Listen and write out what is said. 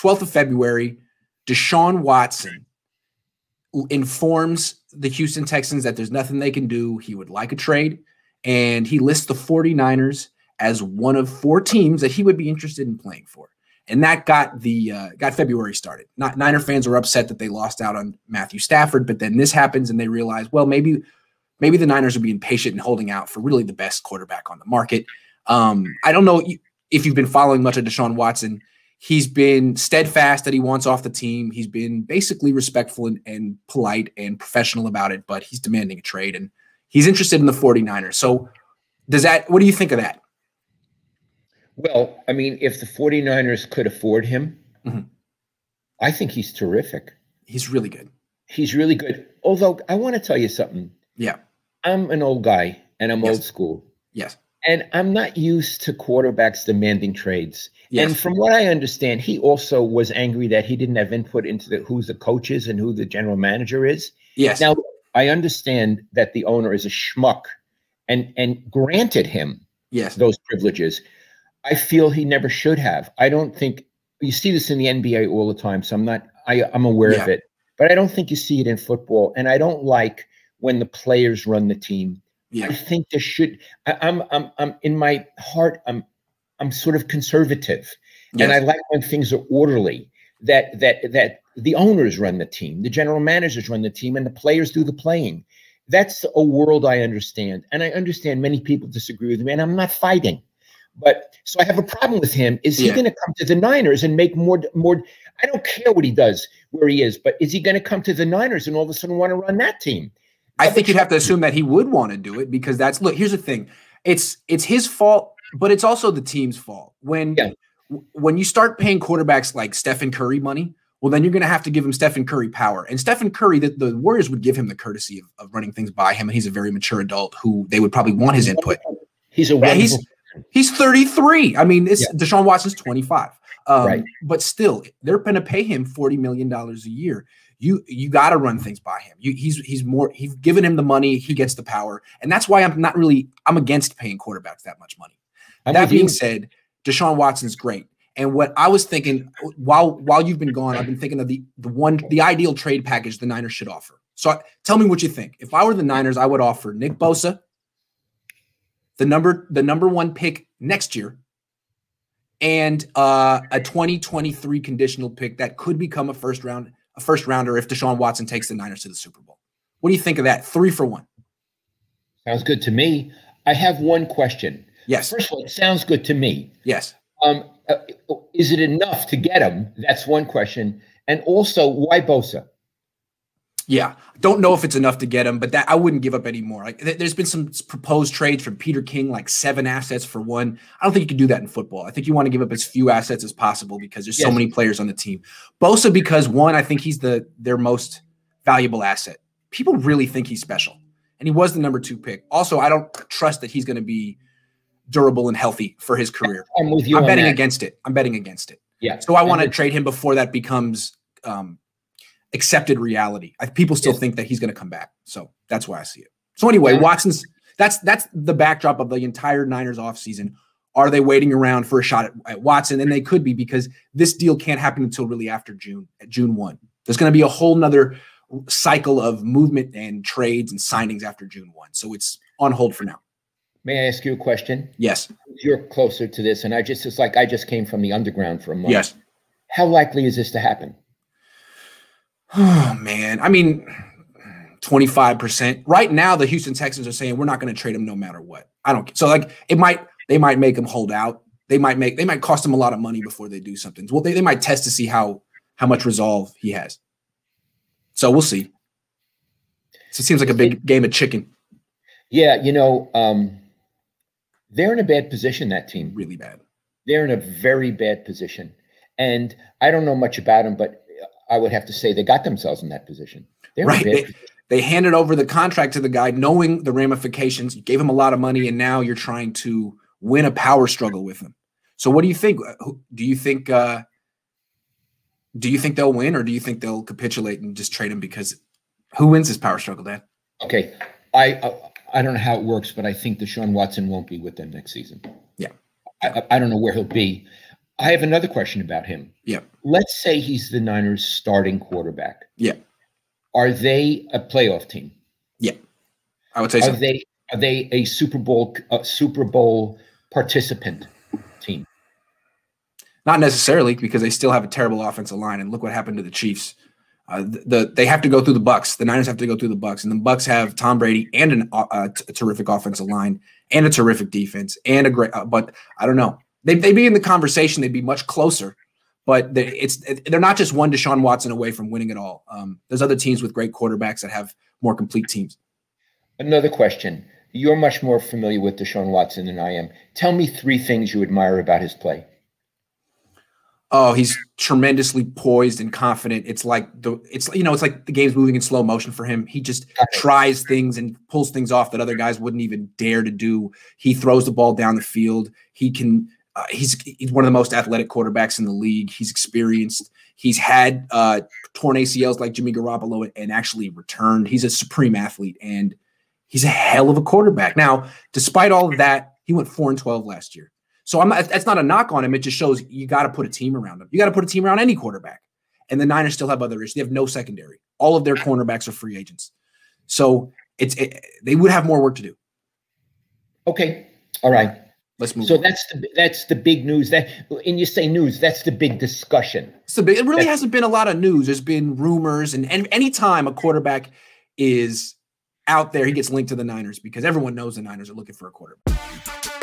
12th of February, Deshaun Watson informs the Houston Texans that there's nothing they can do. He would like a trade, and he lists the 49ers as one of 4 teams that he would be interested in playing for. And that got February started. Niner fans were upset that they lost out on Matthew Stafford, but then this happens and they realize, well, maybe the Niners are being patient and holding out for really the best quarterback on the market. I don't know if you've been following much of Deshaun Watson. He's been steadfast that he wants off the team. He's been basically respectful and polite and professional about it, but he's demanding a trade, and he's interested in the 49ers. So what do you think of that? Well, I mean, if the 49ers could afford him, I think he's terrific. He's really good. He's really good. Although I want to tell you something. Yeah. I'm an old guy and I'm old school. Yes. And I'm not used to quarterbacks demanding trades. Yes. And from what I understand, he also was angry that he didn't have input into who the coach is and who the general manager is. Yes. Now, I understand that the owner is a schmuck and granted him those privileges. I feel he never should have. I don't think you see this in the NBA all the time. So I'm aware of it, but I don't think you see it in football. And I don't like when the players run the team. Yeah. I think there should. I'm in my heart. I'm sort of conservative, and I like when things are orderly. That the owners run the team, the general managers run the team, and the players do the playing. That's a world I understand, and I understand many people disagree with me, and I'm not fighting. But so I have a problem with him. Is he going to come to the Niners and make more? I don't care what he does where he is, but is he going to come to the Niners and all of a sudden want to run that team? I think you'd have to assume that he would want to do it because look, here's the thing. It's his fault, but it's also the team's fault. When you start paying quarterbacks like Stephen Curry money, well, then you're going to have to give him Stephen Curry power. And Stephen Curry, the Warriors would give him the courtesy of running things by him, and he's a very mature adult who they would probably want his input. He's a he's 33. I mean, Deshaun Watson's 25. But still, they're going to pay him $40 million a year. You got to run things by him. He's given him the money. He gets the power. And that's why I'm against paying quarterbacks that much money. That being said, Deshaun Watson's great. And what I was thinking while you've been gone, I've been thinking of the ideal trade package the Niners should offer. So tell me what you think. If I were the Niners, I would offer Nick Bosa, the number 1 pick next year, and a 2023 conditional pick that could become a first rounder if Deshaun Watson takes the Niners to the Super Bowl. What do you think of that? 3 for 1. Sounds good to me. I have one question. Yes. First of all, it sounds good to me. Yes. Is it enough to get him? That's one question. And also, why Bosa? Yeah. Don't know if it's enough to get him, but I wouldn't give up any more. Like, there's been some proposed trades from Peter King, like 7 assets for 1. I don't think you can do that in football. I think you want to give up as few assets as possible because there's so many players on the team. Bosa, because 1, I think he's their most valuable asset. People really think he's special, and he was the number 2 pick. Also, I don't trust that he's going to be durable and healthy for his career. I'm with you. I'm betting against it. Yeah. So I want to trade him before that becomes accepted reality. People still think that he's going to come back. So that's why I see it. So anyway, Watson's that's the backdrop of the entire Niners offseason. Are they waiting around for a shot at Watson? And they could be, because this deal can't happen until really after June 1. There's going to be a whole nother cycle of movement and trades and signings after June 1. So it's on hold for now. May I ask you a question? Yes. You're closer to this, and it's like I just came from the underground for a month. Yes. How likely is this to happen? Oh, man. I mean, 25%. Right now, the Houston Texans are saying we're not going to trade him no matter what. I don't. So like they might make him hold out. They might cost him a lot of money before they do something. Well, they might test to see how much resolve he has. So we'll see. So it seems like a big game of chicken. Yeah, they're in a bad position, that team. Really bad. They're in a very bad position. And I don't know much about them, but I would have to say they got themselves in that position. They handed over the contract to the guy knowing the ramifications. You gave him a lot of money, and now you're trying to win a power struggle with him. So what do you think? Do you think they'll win, or do you think they'll capitulate and just trade him? Because who wins this power struggle, Dan? Okay. I don't know how it works, but I think Deshaun Watson won't be with them next season. Yeah. I don't know where he'll be. I have another question about him. Yeah. Let's say he's the Niners' starting quarterback. Yeah. Are they a playoff team? Yeah, I would say so. Are they a Super Bowl participant team? Not necessarily, because they still have a terrible offensive line, and look what happened to the Chiefs. They have to go through the Bucs. The Niners have to go through the Bucs, and the Bucs have Tom Brady and a terrific offensive line and a terrific defense and a great. But I don't know. They'd be in the conversation. They'd be much closer. But they're not just one Deshaun Watson away from winning it all. There's other teams with great quarterbacks that have more complete teams. Another question. You're much more familiar with Deshaun Watson than I am. Tell me 3 things you admire about his play. Oh, he's tremendously poised and confident. It's like it's like the game's moving in slow motion for him. He just tries things and pulls things off that other guys wouldn't even dare to do. He throws the ball down the field. He can. He's one of the most athletic quarterbacks in the league. He's experienced. He's had torn ACLs like Jimmy Garoppolo and actually returned. He's a supreme athlete, and he's a hell of a quarterback. Now, despite all of that, he went 4-12 last year. So that's not a knock on him. It just shows you got to put a team around him. You got to put a team around any quarterback. And the Niners still have other issues. They have no secondary. All of their cornerbacks are free agents. So they would have more work to do. Okay. All right. Let's move. So on. That's the big news. And you say news, that's the big discussion. It really hasn't been a lot of news. There's been rumors, and anytime a quarterback is out there, he gets linked to the Niners because everyone knows the Niners are looking for a quarterback.